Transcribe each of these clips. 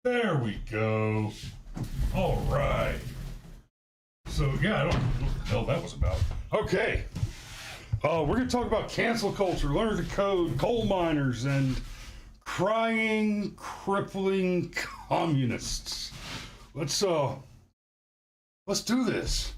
There we go. All right. So, yeah, I don't know what the hell that was about. Okay. We're going to talk about cancel culture, learn the code, coal miners, and crying, crippling communists. Let's do this.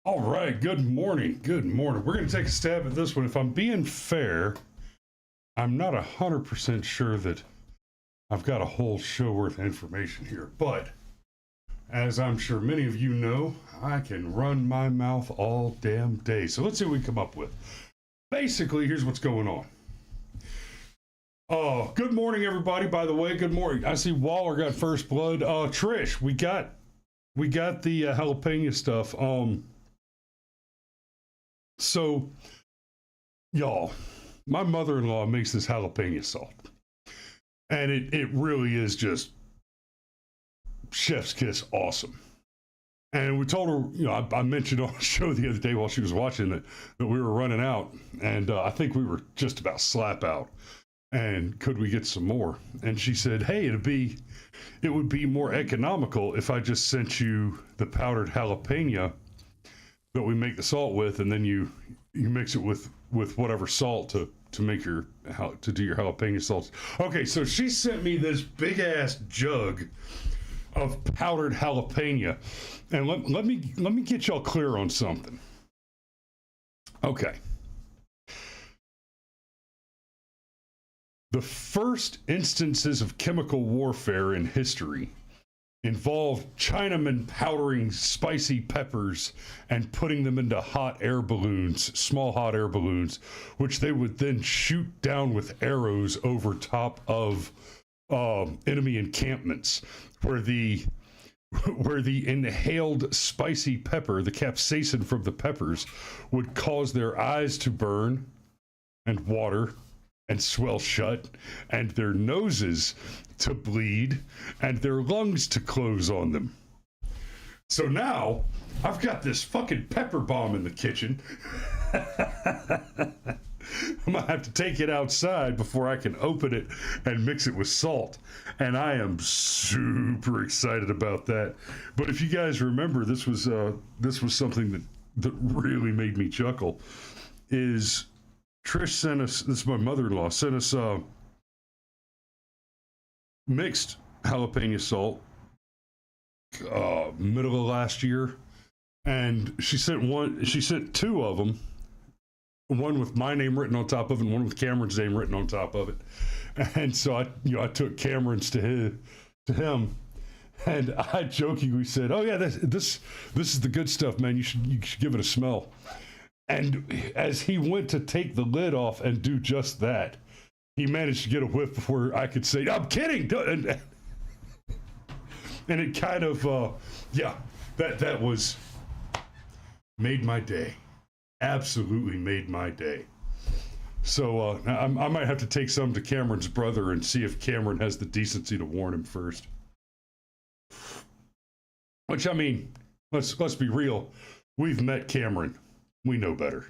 All right, good morning. Good morning. We're going to take a stab at this one. If I'm being fair, I'm not 100% sure that I've got a whole show worth of information here, but as I'm sure many of you know, I can run my mouth all damn day. So let's see what we come up with. Basically, here's what's going on. Oh, good morning, everybody. By the way, good morning. I see Waller got first blood. Trish, we got the jalapeno stuff. So, y'all, my mother-in-law makes this jalapeno salt. And it really is just chef's kiss awesome. And we told her, you know, I mentioned on the show the other day while she was watching that we were running out. And I think we were just about slap out. And could we get some more? And she said, hey, it would be more economical if I just sent you the powdered jalapeno that we make the salt with, and then you mix it with whatever salt to make to do your jalapeno salts. Okay, so she sent me this big ass jug of powdered jalapeno, and let me get y'all clear on something. Okay. The first instances of chemical warfare in history involved Chinamen powdering spicy peppers and putting them into hot air balloons, small hot air balloons, which they would then shoot down with arrows over top of enemy encampments, where the inhaled spicy pepper, the capsaicin from the peppers, would cause their eyes to burn and water and swell shut, and their noses to bleed, and their lungs to close on them. So now, I've got this fucking pepper bomb in the kitchen. I'm gonna have to take it outside before I can open it and mix it with salt. And I am super excited about that. But if you guys remember, this was something that really made me chuckle. Is Trish sent us, this is my mother-in-law, sent us mixed jalapeno salt middle of last year. And she sent two of them. One with my name written on top of it, and one with Cameron's name written on top of it. And so I took Cameron's to him, and I jokingly said, "Oh yeah, this is the good stuff, man. You should give it a smell." And as he went to take the lid off and do just that, he managed to get a whiff before I could say, "I'm kidding." And it kind of, that was made my day. Absolutely made my day. So I might have to take some to Cameron's brother and see if Cameron has the decency to warn him first. Which, I mean, let's be real. We've met Cameron. We know better.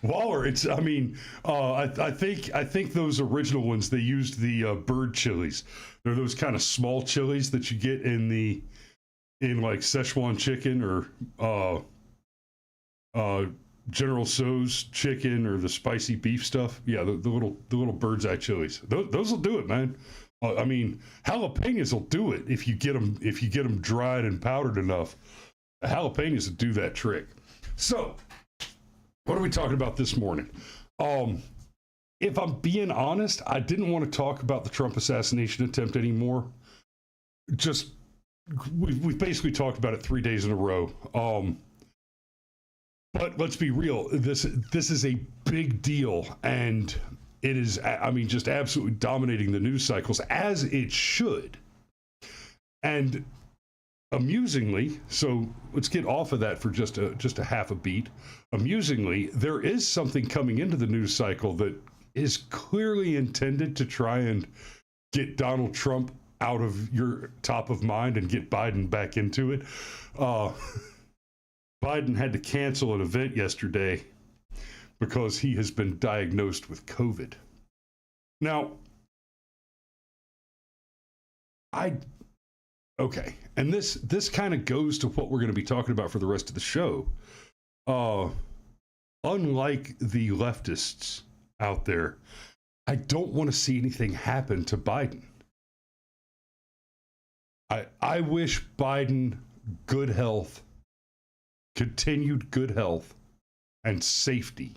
Waller, I think those original ones, they used the bird chilies. They're those kind of small chilies that you get in like Szechuan chicken or General Tso's chicken or the spicy beef stuff. Yeah, the little bird's eye chilies. Those will do it, man. I mean, jalapenos will do it if you get them dried and powdered enough. Jalapenos will do that trick. So, what are we talking about this morning? If I'm being honest, I didn't want to talk about the Trump assassination attempt anymore. Just, we've basically talked about it 3 days in a row. But let's be real. This is a big deal, and it is, just absolutely dominating the news cycles, as it should. And amusingly, so let's get off of that for just a half a beat. Amusingly, there is something coming into the news cycle that is clearly intended to try and get Donald Trump out of your top of mind and get Biden back into it. Biden had to cancel an event yesterday because he has been diagnosed with COVID. Now, okay, and this kind of goes to what we're going to be talking about for the rest of the show. Unlike the leftists out there, I don't want to see anything happen to Biden. I wish Biden good health, continued good health, and safety.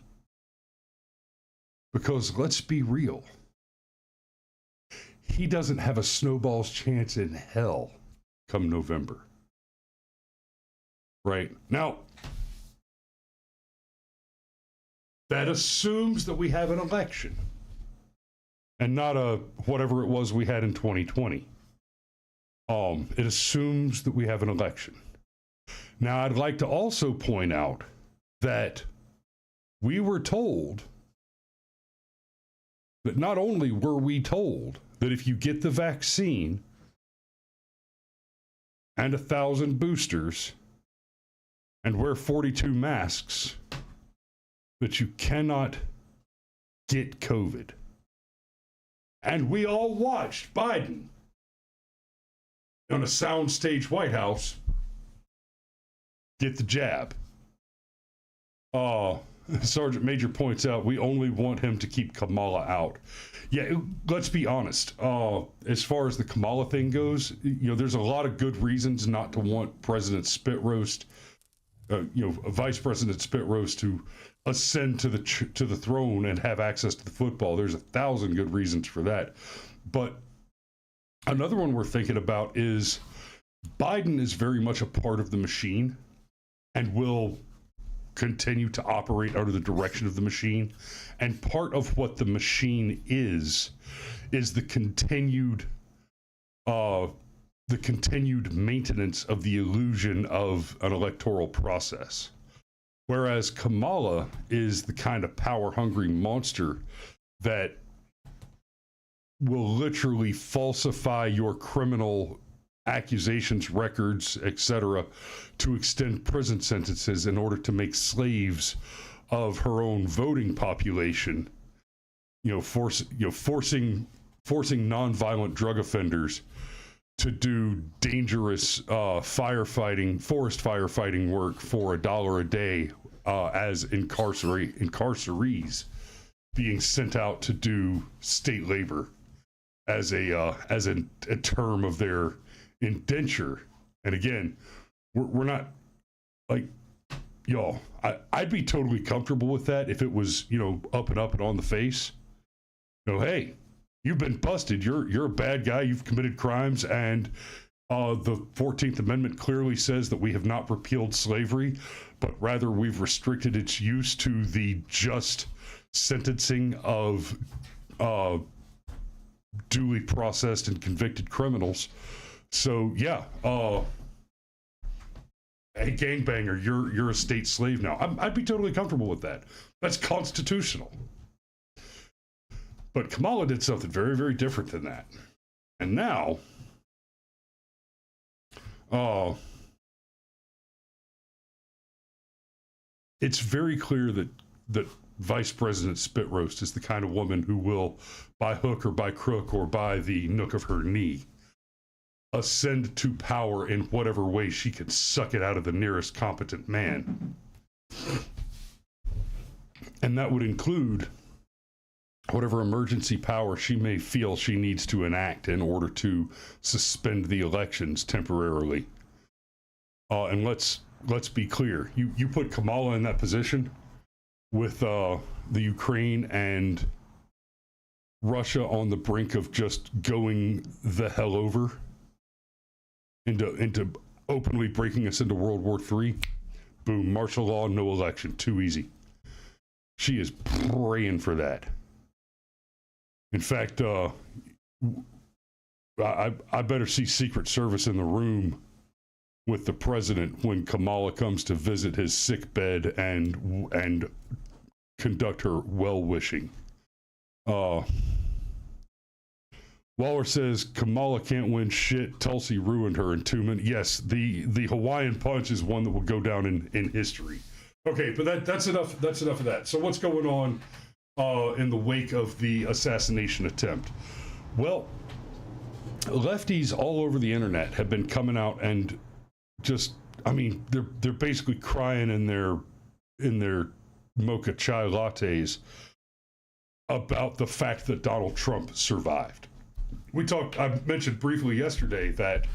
Because let's be real, he doesn't have a snowball's chance in hell come November. Right? Now, that assumes that we have an election and not whatever it was we had in 2020. It assumes that we have an election. Now, I'd like to also point out that we were told that not only were we told that if you get the vaccine and 1,000 boosters and wear 42 masks, that you cannot get COVID. And we all watched Biden on a soundstage White House get the jab. Sergeant Major points out we only want him to keep Kamala out. Yeah, let's be honest. As far as the Kamala thing goes, there's a lot of good reasons not to want President Spit Roast, Vice President Spit Roast to ascend to the throne and have access to the football. There's 1,000 good reasons for that. But another one we're thinking about is Biden is very much a part of the machine and will continue to operate under the direction of the machine. And part of what the machine is the continued maintenance of the illusion of an electoral process. Whereas Kamala is the kind of power-hungry monster that will literally falsify your criminal accusations, records, etc., to extend prison sentences in order to make slaves of her own voting population. Forcing nonviolent drug offenders to do dangerous forest firefighting work for $1 a day as incarcerees being sent out to do state labor as a term of their indenture. And again, we're not like, y'all, I'd be totally comfortable with that if it was, up and on the face. Hey, you've been busted. You're a bad guy. You've committed crimes. And the 14th Amendment clearly says that we have not repealed slavery, but rather we've restricted its use to the just sentencing of duly processed and convicted criminals. So yeah, hey, gangbanger, you're a state slave now. I'd be totally comfortable with that. That's constitutional. But Kamala did something very, very different than that. And now, it's very clear that Vice President Spitroast is the kind of woman who will, by hook or by crook or by the nook of her knee, ascend to power in whatever way she can suck it out of the nearest competent man. And that would include whatever emergency power she may feel she needs to enact in order to suspend the elections temporarily. And let's be clear. You put Kamala in that position with the Ukraine and Russia on the brink of just going the hell over into openly breaking us into World War III. Boom, martial law, no election, too easy. She is praying for that. In fact, I better see Secret Service in the room with the president when Kamala comes to visit his sick bed and conduct her well-wishing. Waller says Kamala can't win shit. Tulsi ruined her entombment. Yes, the Hawaiian punch is one that will go down in history. Okay, but that's enough. That's enough of that. So what's going on in the wake of the assassination attempt? Well, lefties all over the internet have been coming out and just, they're basically crying in their mocha chai lattes about the fact that Donald Trump survived. I mentioned briefly yesterday that,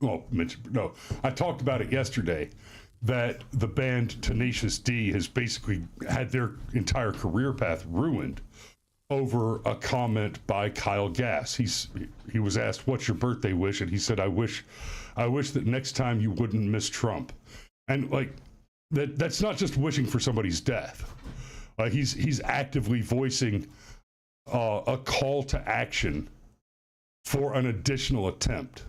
I talked about it yesterday, that the band Tenacious D has basically had their entire career path ruined over a comment by Kyle Gass. He was asked, "What's your birthday wish?" And he said, I wish that next time you wouldn't miss Trump." And that's not just wishing for somebody's death. He's actively voicing a call to action for an additional attempt.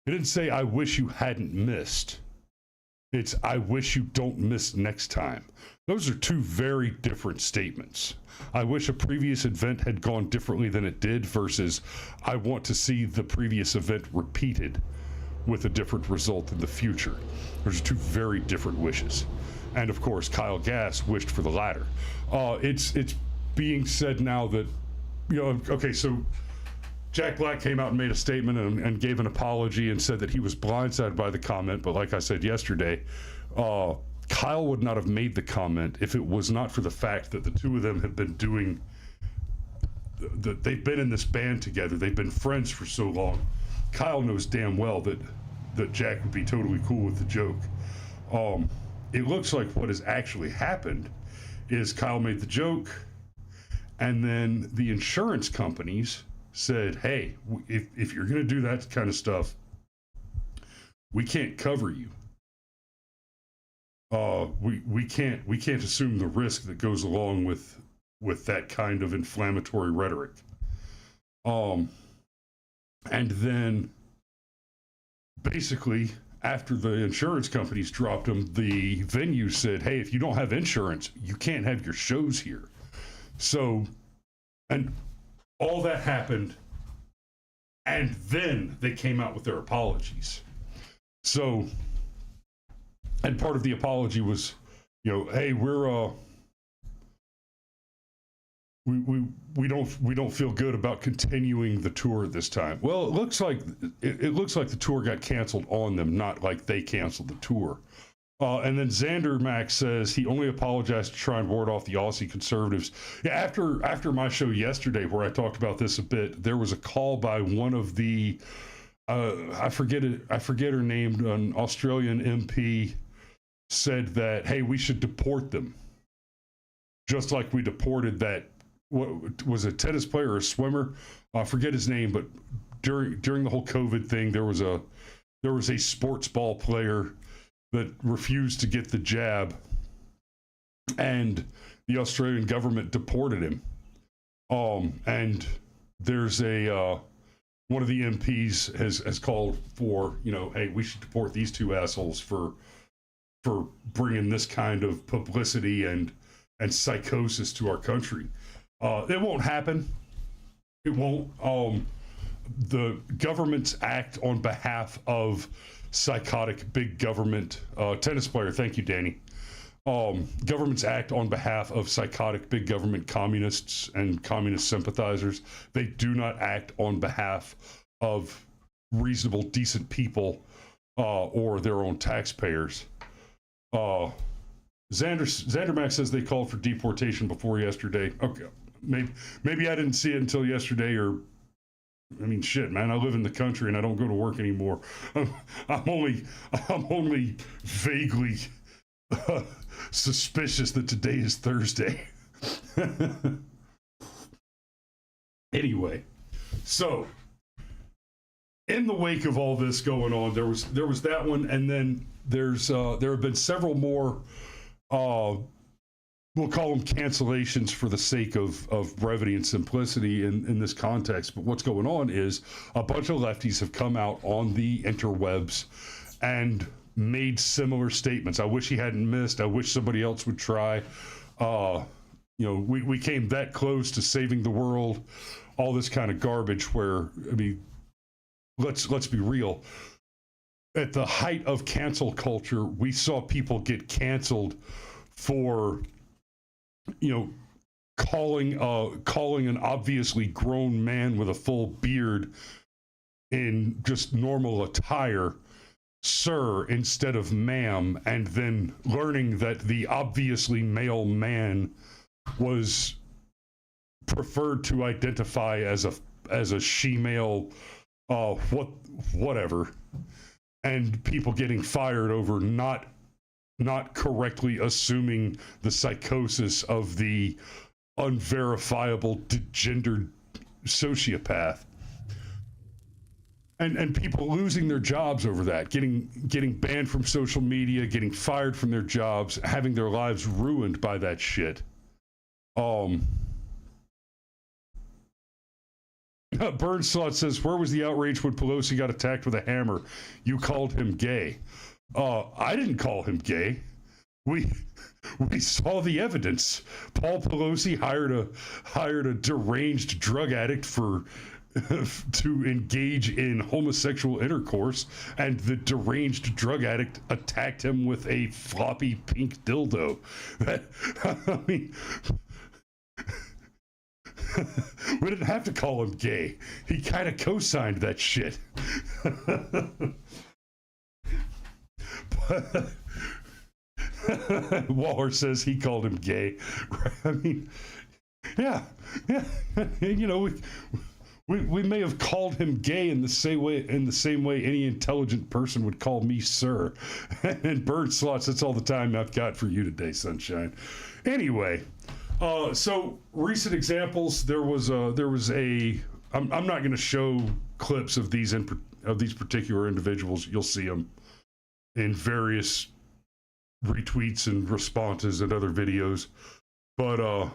He didn't say, "I wish you hadn't missed." It's, "I wish you don't miss next time." Those are two very different statements. I wish a previous event had gone differently than it did versus I want to see the previous event repeated with a different result in the future. Those are two very different wishes. And of course, Kyle Gass wished for the latter. It's being said now that, okay, so Jack Black came out and made a statement and gave an apology and said that he was blindsided by the comment. But like I said yesterday, Kyle would not have made the comment if it was not for the fact that the two of them have been they've been in this band together. They've been friends for so long. Kyle knows damn well that Jack would be totally cool with the joke. It looks like what has actually happened is Kyle made the joke, and then the insurance companies said, "Hey, if you're going to do that kind of stuff, we can't cover you. We can't assume the risk that goes along with that kind of inflammatory rhetoric." And then basically, after the insurance companies dropped them, the venue said, "Hey, if you don't have insurance, you can't have your shows here." So, and all that happened And then they came out with their apologies. So, and part of the apology was, hey, we don't feel good about continuing the tour this time. Well, it looks like the tour got canceled on them, not like they canceled the tour. And then Xander Max says he only apologized to try and ward off the Aussie conservatives. Yeah, after my show yesterday, where I talked about this a bit, there was a call by one of the I forget her name, an Australian MP, said that, hey, we should deport them, just like we deported that, what was a tennis player or a swimmer? I forget his name, but during the whole COVID thing, there was a sports ball player that refused to get the jab, and the Australian government deported him. And there's one of the MPs has called for, hey, we should deport these two assholes for bringing this kind of publicity and psychosis to our country. It won't happen. It won't. The governments act on behalf of psychotic big government tennis player. Thank you, Danny. Governments act on behalf of psychotic big government communists and communist sympathizers. They do not act on behalf of reasonable, decent people or their own taxpayers. Xander Max says they called for deportation before yesterday. Okay, maybe I didn't see it until yesterday, or I mean, shit, man. I live in the country and I don't go to work anymore. I'm only vaguely suspicious that today is Thursday. Anyway, so in the wake of all this going on, there was that one, and then there have been several more. We'll call them cancellations for the sake of brevity and simplicity in this context. But what's going on is a bunch of lefties have come out on the interwebs and made similar statements. I wish he hadn't missed. I wish somebody else would try. We came that close to saving the world. All this kind of garbage. Where, I mean, let's be real. At the height of cancel culture, we saw people get canceled for, calling an obviously grown man with a full beard in just normal attire sir instead of ma'am, and then learning that the obviously male man was preferred to identify as a she-male, whatever, and people getting fired over not correctly assuming the psychosis of the unverifiable degendered sociopath. And people losing their jobs over that, getting banned from social media, getting fired from their jobs, having their lives ruined by that shit. Burnslot says, where was the outrage when Pelosi got attacked with a hammer? You called him gay. I didn't call him gay. We saw the evidence. Paul Pelosi hired a deranged drug addict to engage in homosexual intercourse, and the deranged drug addict attacked him with a floppy pink dildo. I mean, we didn't have to call him gay. He kind of co-signed that shit. Waller says he called him gay. I mean, yeah. We may have called him gay in the same way any intelligent person would call me sir. And bird slots, that's all the time I've got for you today, sunshine. Anyway, so recent examples. There was a. I'm not going to show clips of these particular individuals. You'll see them in various retweets and responses and other videos, but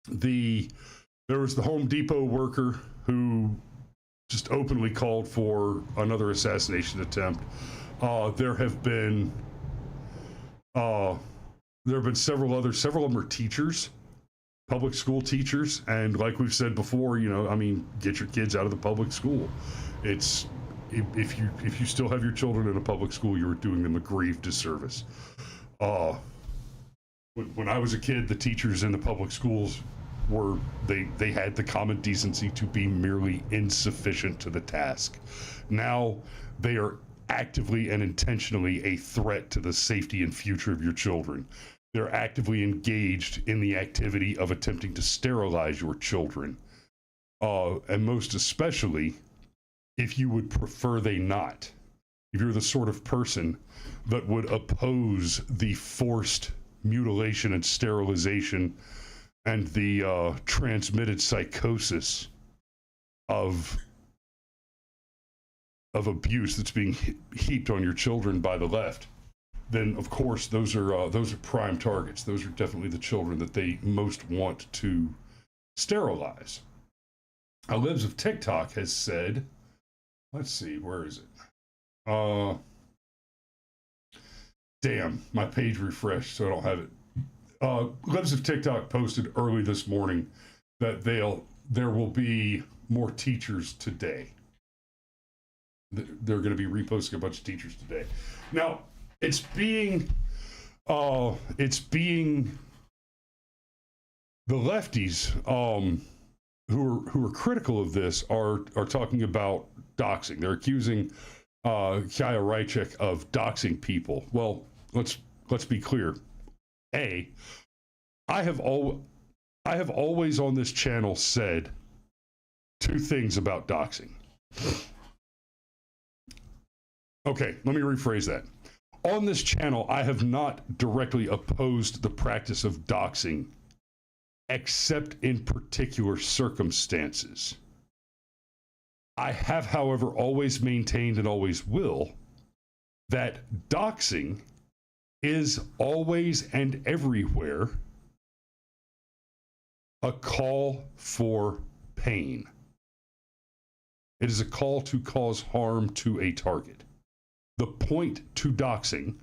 there was the Home Depot worker who just openly called for another assassination attempt. There have been several of them are teachers public school teachers, and like we've said before, get your kids out of the public school. It's if you still have your children in a public school, you're doing them a grave disservice. When I was a kid, the teachers in the public schools they had the common decency to be merely insufficient to the task. Now they are actively and intentionally a threat to the safety and future of your children. They're actively engaged in the activity of attempting to sterilize your children. And most especially, if you would prefer they not. If you're the sort of person that would oppose the forced mutilation and sterilization and the transmitted psychosis of abuse that's being heaped on your children by the left, then of course those are prime targets. Those are definitely the children that they most want to sterilize. Libs of TikTok has said, let's see, where is it? Damn, my page refreshed, so I don't have it. Libs of TikTok posted early this morning that there will be more teachers today. They're going to be reposting a bunch of teachers today. Now, it's being the lefties who are critical of this are talking about doxing. They're accusing Kaya Rychek of doxing people. Well, let's be clear. I have always on this channel said two things about doxing. Okay, let me rephrase that. On this channel, I have not directly opposed the practice of doxing, except in particular circumstances. I have, however, always maintained and always will that doxing is always and everywhere a call for pain. It is a call to cause harm to a target. The point to doxing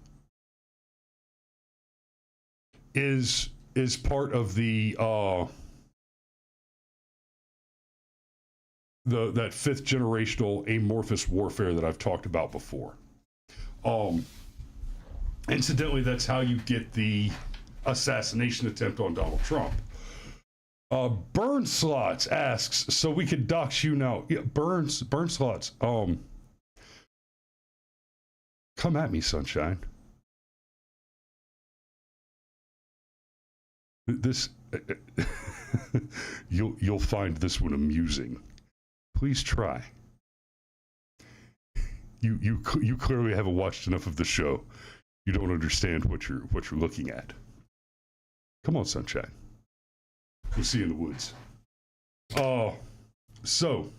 is part of that fifth generational amorphous warfare that I've talked about before. Incidentally, that's how you get the assassination attempt on Donald Trump. Burn Slots asks, so we could dox you now. Yeah, Burn Slots. Come at me, sunshine. This you'll find this one amusing. Please try. You clearly haven't watched enough of the show. You don't understand what you're looking at. Come on, sunshine. We'll see you in the woods. So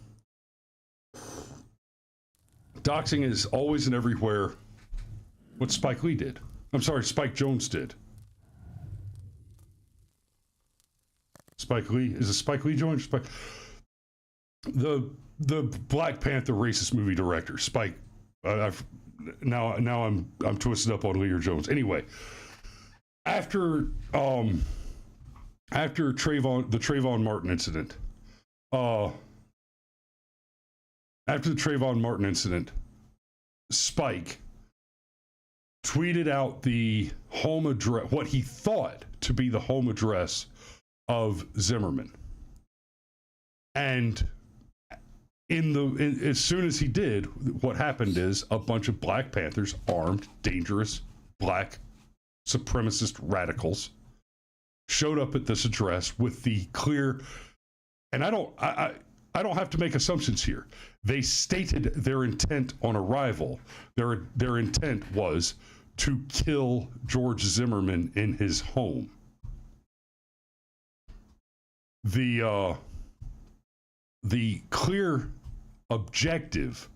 doxing is always and everywhere what Spike Lee did. I'm sorry, Spike Jones did. Spike Lee? Is it Spike Lee joined? The Black Panther racist movie director, Spike. Now I'm twisted up on Lee or Jones. Anyway, after the Trayvon Martin incident, Spike tweeted out the home address, what he thought to be the home address of Zimmerman. And as soon as he did, what happened is a bunch of Black Panthers, armed, dangerous, black supremacist radicals, showed up at this address with the clear, and I don't have to make assumptions here. They stated their intent on arrival. Their intent was to kill George Zimmerman in his home. The clear objective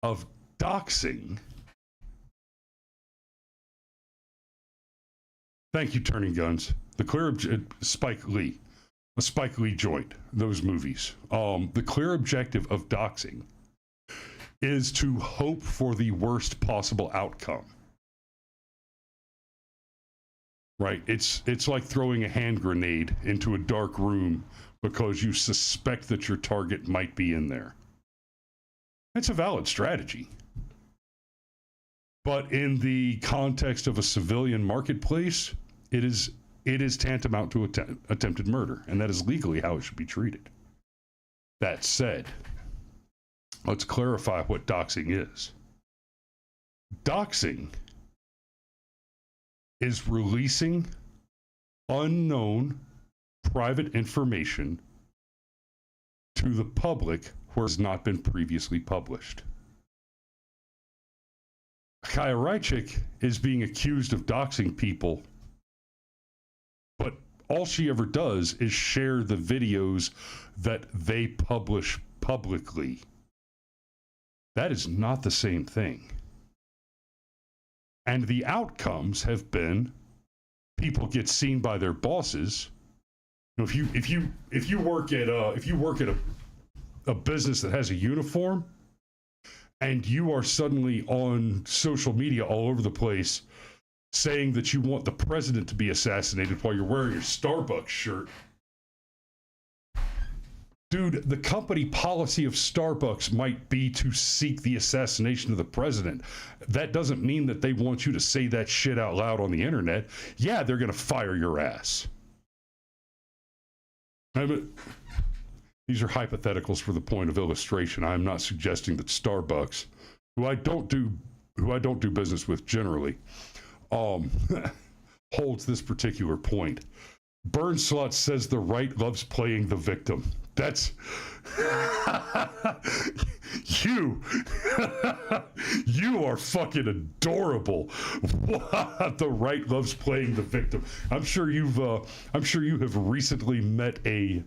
of doxing. Thank you, Turning Guns. The clear Spike Lee, a Spike Lee joint, those movies. The clear objective of doxing is to hope for the worst possible outcome. right? It's like throwing a hand grenade into a dark room because you suspect that your target might be in there. It's a valid strategy. But in the context of a civilian marketplace, it is tantamount to attempted murder, and that is legally how it should be treated. That said, let's clarify what doxing is. Doxing is releasing unknown private information to the public where it has not been previously published. Kaya Rychik is being accused of doxing people, but all she ever does is share the videos that they publish publicly. That is not the same thing. And the outcomes have been people get seen by their bosses. If you work at a business that has a uniform, and you are suddenly on social media all over the place saying that you want the president to be assassinated while you're wearing your Starbucks shirt. Dude, the company policy of Starbucks might be to seek the assassination of the president. That doesn't mean that they want you to say that shit out loud on the internet. Yeah, they're going to fire your ass. These are hypotheticals for the point of illustration. I'm not suggesting that Starbucks, who I don't do business with generally, holds this particular point. Burnslot says the right loves playing the victim. That's you. You are fucking adorable. The right loves playing the victim. I'm sure you have recently met a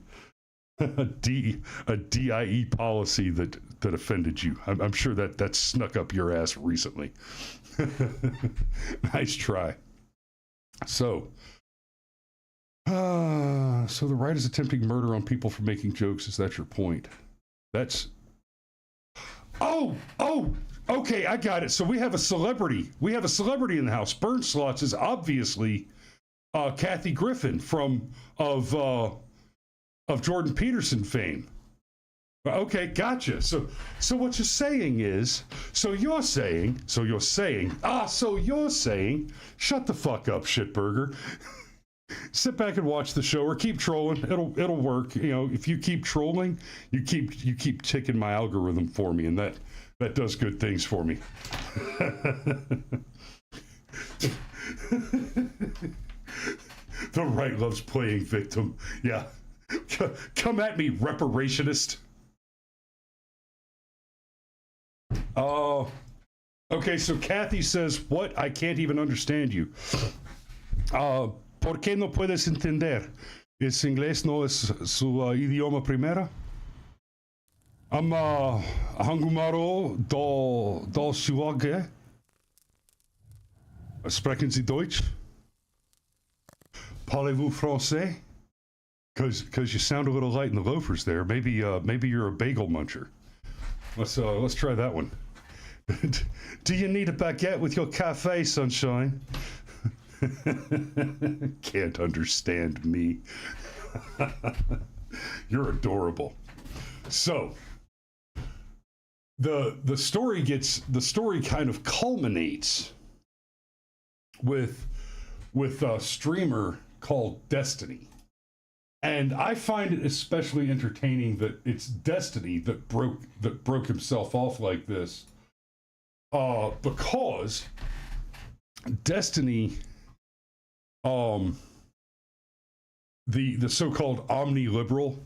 DIE policy that offended you. I'm sure that snuck up your ass recently. Nice try. So the right is attempting murder on people for making jokes. Is that your point? That's... Oh, okay, I got it. So we have a celebrity. We have a celebrity in the house. Burnslots is obviously Kathy Griffin of Jordan Peterson fame. Okay, gotcha. So what you're saying is, you're saying, shut the fuck up, shitburger. Sit back and watch the show or keep trolling. It'll work. You know, if you keep trolling, you keep ticking my algorithm for me, and that does good things for me. The right loves playing victim. Yeah. Come at me, reparationist. Okay, so Kathy says, what? I can't even understand you. ¿Por qué no puedes entender? ¿Es inglés no es su idioma primera? Hangumaro do Schwage. Sprechen Sie Deutsch? Parlez-vous français? Because you sound a little light in the loafers there. Maybe you're a bagel muncher. Let's try that one. Do you need a baguette with your cafe, sunshine? Can't understand me. You're adorable. So the story kind of culminates with a streamer called Destiny. And I find it especially entertaining that it's Destiny that broke himself off like this, because Destiny, the so-called omni-liberal,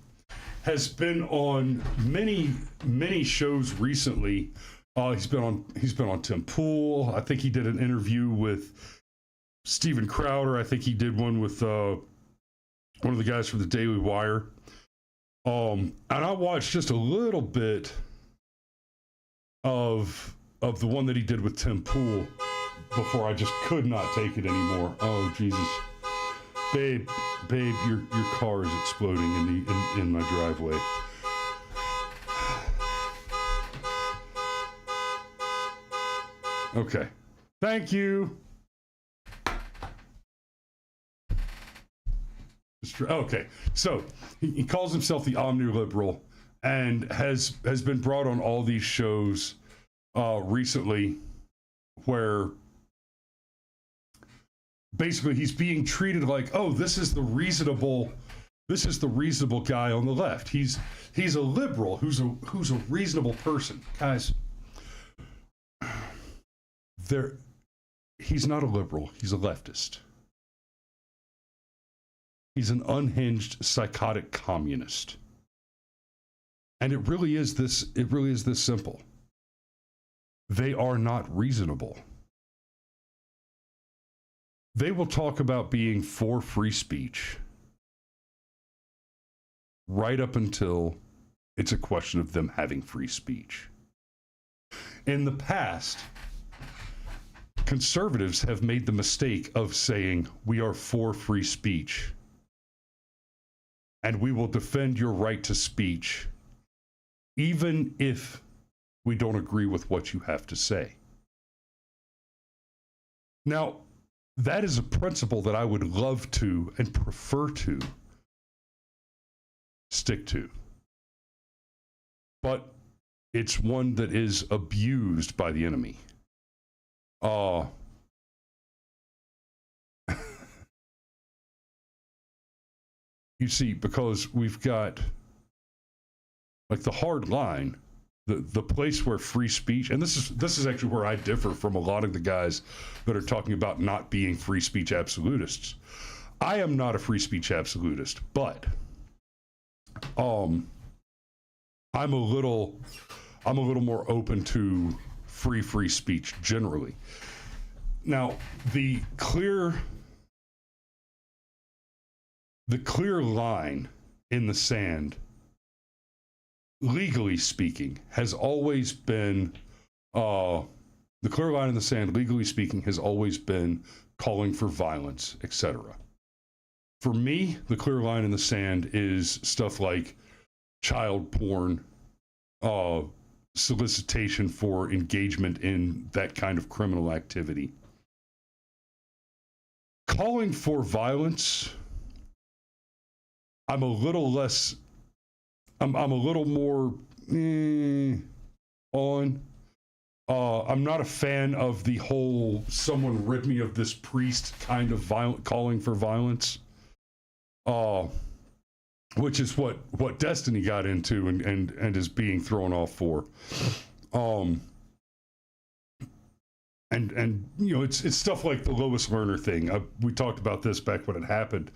has been on many shows recently. He's been on Tim Pool. I think he did an interview with Steven Crowder. I think he did one with one of the guys from the Daily Wire. And I watched just a little bit of the one that he did with Tim Pool before I just could not take it anymore. Oh, Jesus. Babe, your car is exploding in my driveway. Okay. Thank you. Okay, so he calls himself the omniliberal and has been brought on all these shows recently where basically he's being treated like, oh, this is the reasonable guy on the left. He's a liberal who's a reasonable person. Guys, he's not a liberal, he's a leftist. He's an unhinged, psychotic communist. And it really is this simple. They are not reasonable. They will talk about being for free speech right up until it's a question of them having free speech. In the past, conservatives have made the mistake of saying, we are for free speech, and we will defend your right to speech, even if we don't agree with what you have to say. Now, that is a principle that I would love to and prefer to stick to. But it's one that is abused by the enemy. You see, because we've got like the hard line, the place where free speech, and this is actually where I differ from a lot of the guys that are talking about not being free speech absolutists. I am not a free speech absolutist, but I'm a little more open to free speech generally. Now, the clear line in the sand, legally speaking, has always been calling for violence, etc. For me, the clear line in the sand is stuff like child porn, solicitation for engagement in that kind of criminal activity. Calling for violence, I'm a little more on. I'm not a fan of the whole "someone rid me of this priest" kind of calling for violence, which is what Destiny got into and is being thrown off for. And you know, it's stuff like the Lois Lerner thing. We talked about this back when it happened.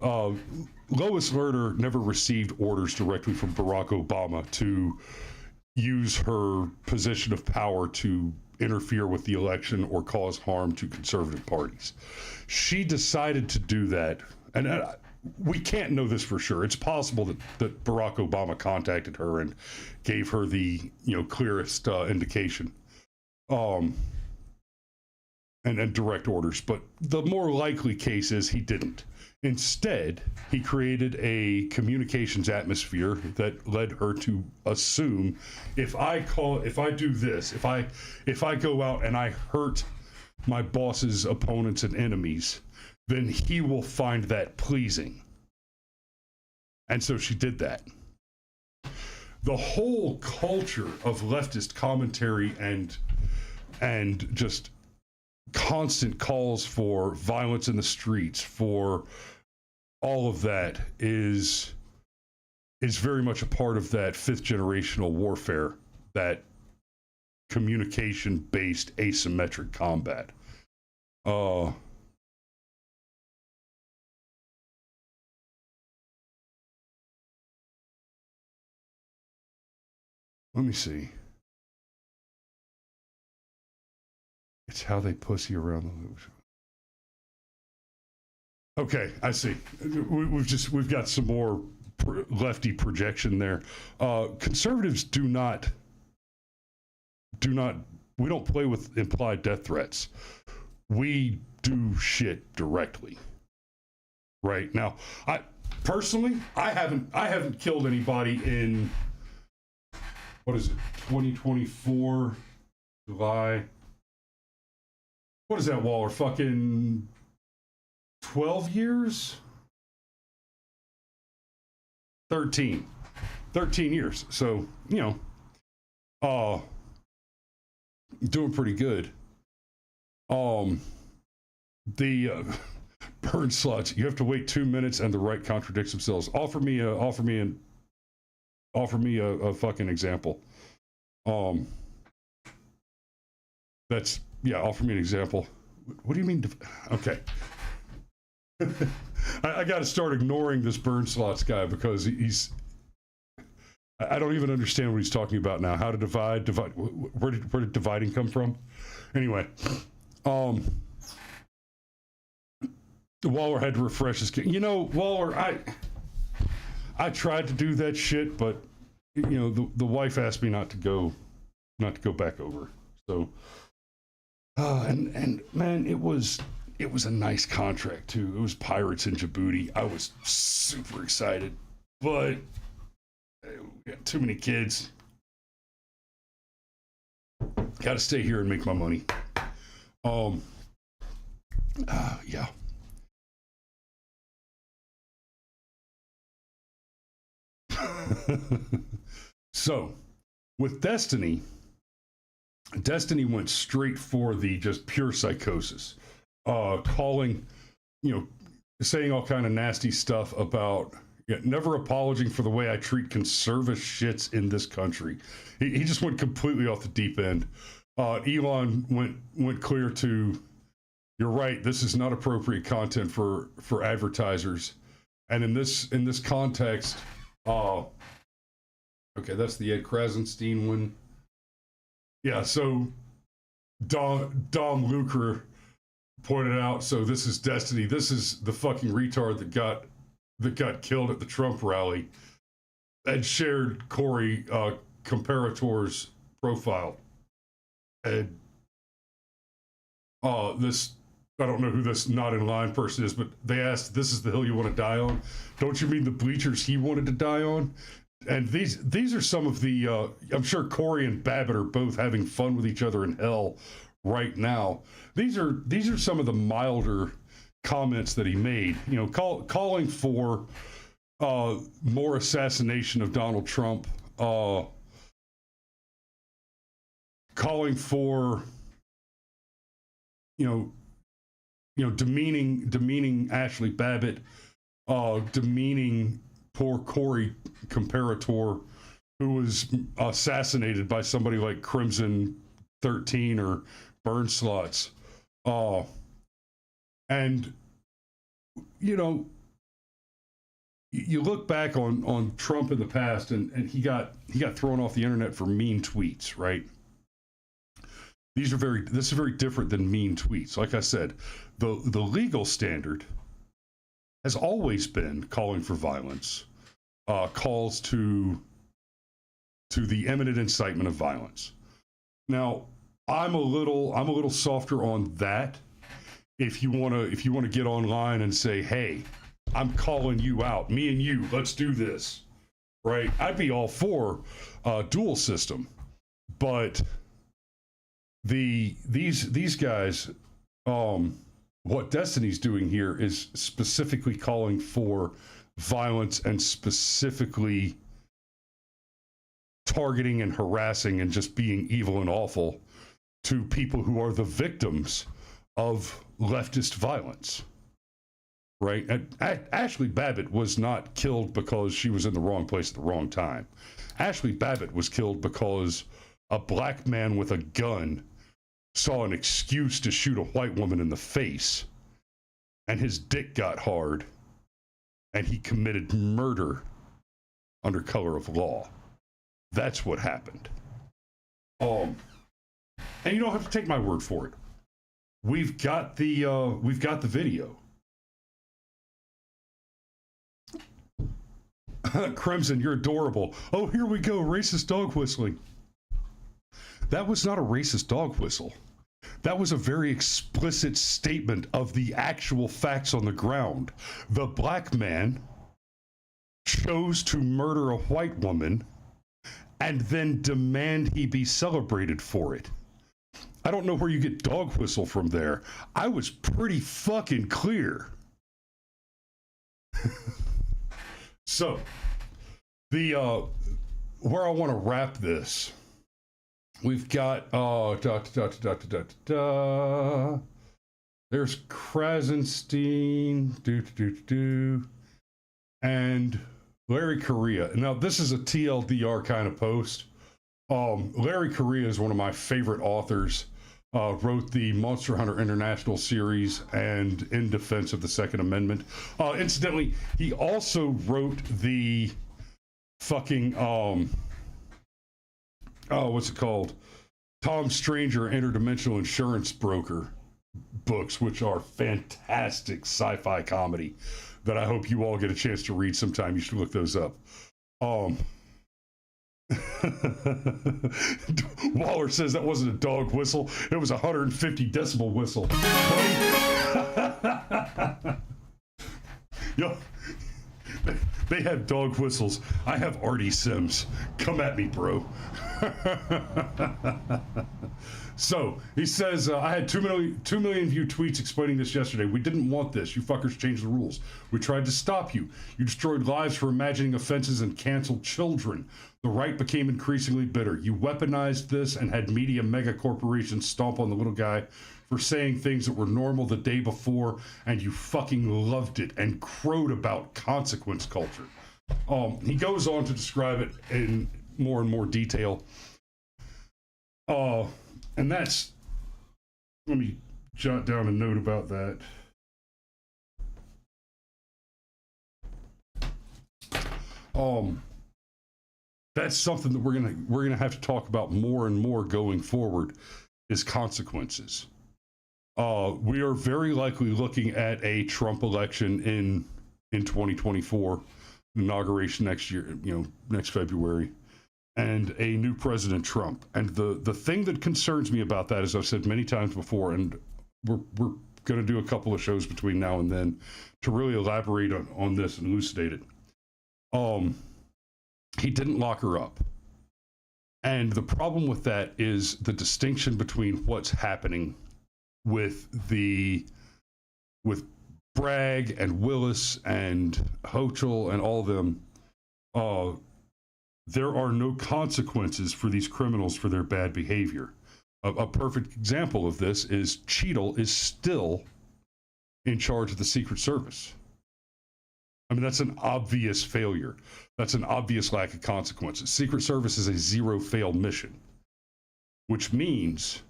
Lois Lerner never received orders directly from Barack Obama to use her position of power to interfere with the election or cause harm to conservative parties. She decided to do that, and we can't know this for sure. It's possible that Barack Obama contacted her and gave her the clearest indication. And direct orders, but the more likely case is he didn't. Instead, he created a communications atmosphere that led her to assume if I go out and I hurt my boss's opponents and enemies, then he will find that pleasing. And so she did that. The whole culture of leftist commentary and just constant calls for violence in the streets, for all of that is very much a part of that fifth generational warfare, that communication-based asymmetric combat. Let me see. It's how they pussy around the loop. Okay, I see. We've got some more lefty projection there. Conservatives do not. We don't play with implied death threats. We do shit directly. Right now, I haven't killed anybody in, what is it, 2024 July. What is that, Waller? Fucking 12 years? 13 years. So, you know, doing pretty good. The burn slots, you have to wait 2 minutes and the right contradicts themselves. Offer me a fucking example. That's, yeah, offer me an example. What do you mean? Okay. I got to start ignoring this burn slots guy because I don't even understand what he's talking about now. How to divide. Where did dividing come from? Anyway, Waller had to refresh his. You know, Waller, I tried to do that shit, but you know, the wife asked me not to go back over. So, and man, it was a nice contract too. It was Pirates in Djibouti. I was super excited, but we got too many kids. Got to stay here and make my money. Yeah. So, with Destiny went straight for the just pure psychosis, calling, you know, saying all kind of nasty stuff about never apologizing for the way I treat conservative shits in this country. He just went completely off the deep end. Elon went clear to, you're right, this is not appropriate content for advertisers. And in this context, okay, that's the Ed Krasenstein one. Yeah, so Dom Lucre pointed out, so this is Destiny. This is the fucking retard that got killed at the Trump rally and shared Corey Comparator's profile. And this, I don't know who this not in line person is, but they asked, this is the hill you want to die on? Don't you mean the bleachers he wanted to die on? And these are some of the, I'm sure Corey and Babbitt are both having fun with each other in hell right now. These are some of the milder comments that he made, you know, calling for more assassination of Donald Trump, calling for, you know, demeaning Ashley Babbitt, demeaning poor Corey Comparator, who was assassinated by somebody like Crimson 13 or Burn Slots. And, you know, you look back on Trump in the past, and he got thrown off the internet for mean tweets, right? This is very different than mean tweets. Like I said, the legal standard has always been calling for violence, calls to the imminent incitement of violence. Now, I'm a little softer on that. If you want to get online and say, hey, I'm calling you out, me and you, let's do this, right? I'd be all for dual system, but these guys, what Destiny's doing here is specifically calling for violence and specifically targeting and harassing and just being evil and awful to people who are the victims of leftist violence, right? And Ashley Babbitt was not killed because she was in the wrong place at the wrong time. Ashley Babbitt was killed because a black man with a gun saw an excuse to shoot a white woman in the face, and his dick got hard, and he committed murder under color of law. That's what happened. And you don't have to take my word for it. We've got the video. Crimson, you're adorable. Oh, here we go, racist dog whistling. That was not a racist dog whistle. That was a very explicit statement of the actual facts on the ground. The black man chose to murder a white woman and then demand he be celebrated for it. I don't know where you get dog whistle from there. I was pretty fucking clear. So, The where I want to wrap this, we've got there's Krasenstein, and Larry Correia. Now, this is a TLDR kind of post. Larry Correia is one of my favorite authors. Wrote the Monster Hunter International series and In Defense of the Second Amendment. Incidentally, he also wrote the fucking what's it called? Tom Stranger Interdimensional Insurance Broker books, which are fantastic sci-fi comedy that I hope you all get a chance to read sometime. You should look those up. Waller says that wasn't a dog whistle, it was a 150 decibel whistle. Yo, they have dog whistles. I have Artie Sims. Come at me, bro. So he says, I had 2 million view tweets explaining this yesterday. We didn't want this. You fuckers changed the rules. We tried to stop you. You destroyed lives for imagining offenses and canceled children. The right became increasingly bitter. You weaponized this and had media mega corporations stomp on the little guy for saying things that were normal the day before, and you fucking loved it and crowed about consequence culture. He goes on to describe it in more and more detail. And that's, let me jot down a note about that. That's something that we're gonna have to talk about more and more going forward, is consequences. We are very likely looking at a Trump election in 2024, inauguration next year, next February, and a new President Trump. And the thing that concerns me about that, as I've said many times before, and we're going to do a couple of shows between now and then to really elaborate on this and elucidate it. He didn't lock her up. And the problem with that is the distinction between what's happening with Bragg and Willis and Hochul and all of them. There are no consequences for these criminals for their bad behavior. A perfect example of this is Cheadle is still in charge of the Secret Service. I mean, that's an obvious failure. That's an obvious lack of consequences. Secret Service is a zero-fail mission, which means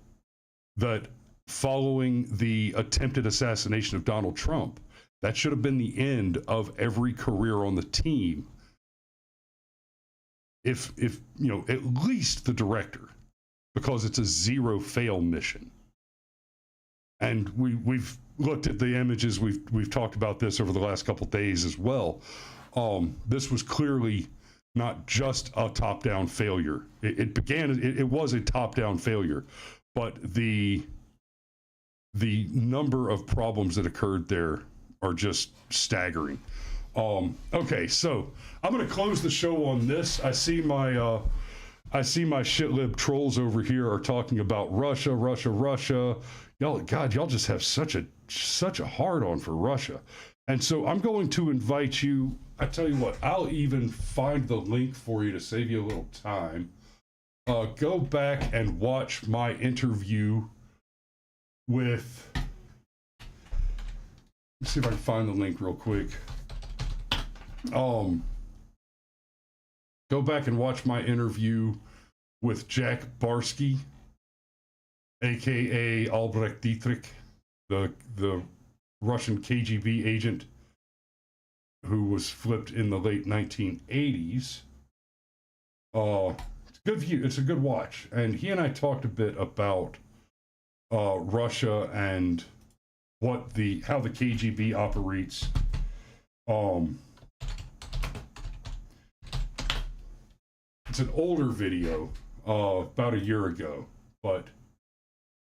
that following the attempted assassination of Donald Trump, that should have been the end of every career on the team. If at least the director, because it's a zero-fail mission. And we've looked at the images. We've talked about this over the last couple of days as well. This was clearly not just a top-down failure. It was a top-down failure, but the number of problems that occurred there are just staggering. Okay, so I'm going to close the show on this. I see my shitlib trolls over here are talking about Russia. Y'all just have such a hard on for Russia. And so I'm going to invite you. I tell you what, I'll even find the link for you to save you a little time. Go back and watch my interview with, let's see if I can find the link real quick. Go back and watch my interview with Jack Barsky, aka Albrecht Dietrich, the Russian KGB agent who was flipped in the late 1980s. It's a good view. It's a good watch. And he and I talked a bit about Russia and how the KGB operates. It's an older video, about a year ago, but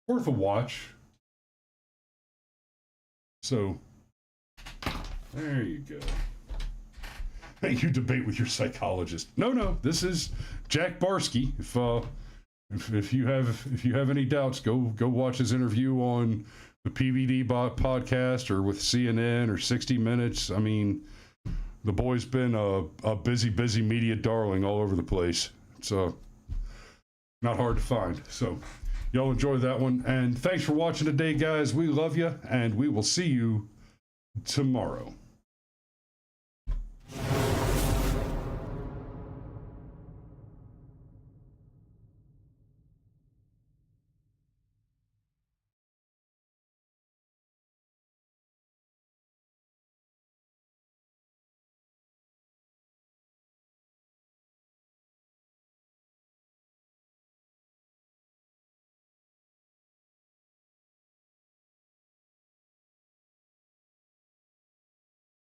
worth a watch. So, there you go. You debate with your psychologist. No, this is Jack Barsky. If you have any doubts, go watch his interview on the PVD podcast or with CNN or 60 Minutes. I mean, The boy's been a busy media darling all over the place. It's not hard to find. So y'all enjoy that one. And thanks for watching today, guys. We love you, and we will see you tomorrow.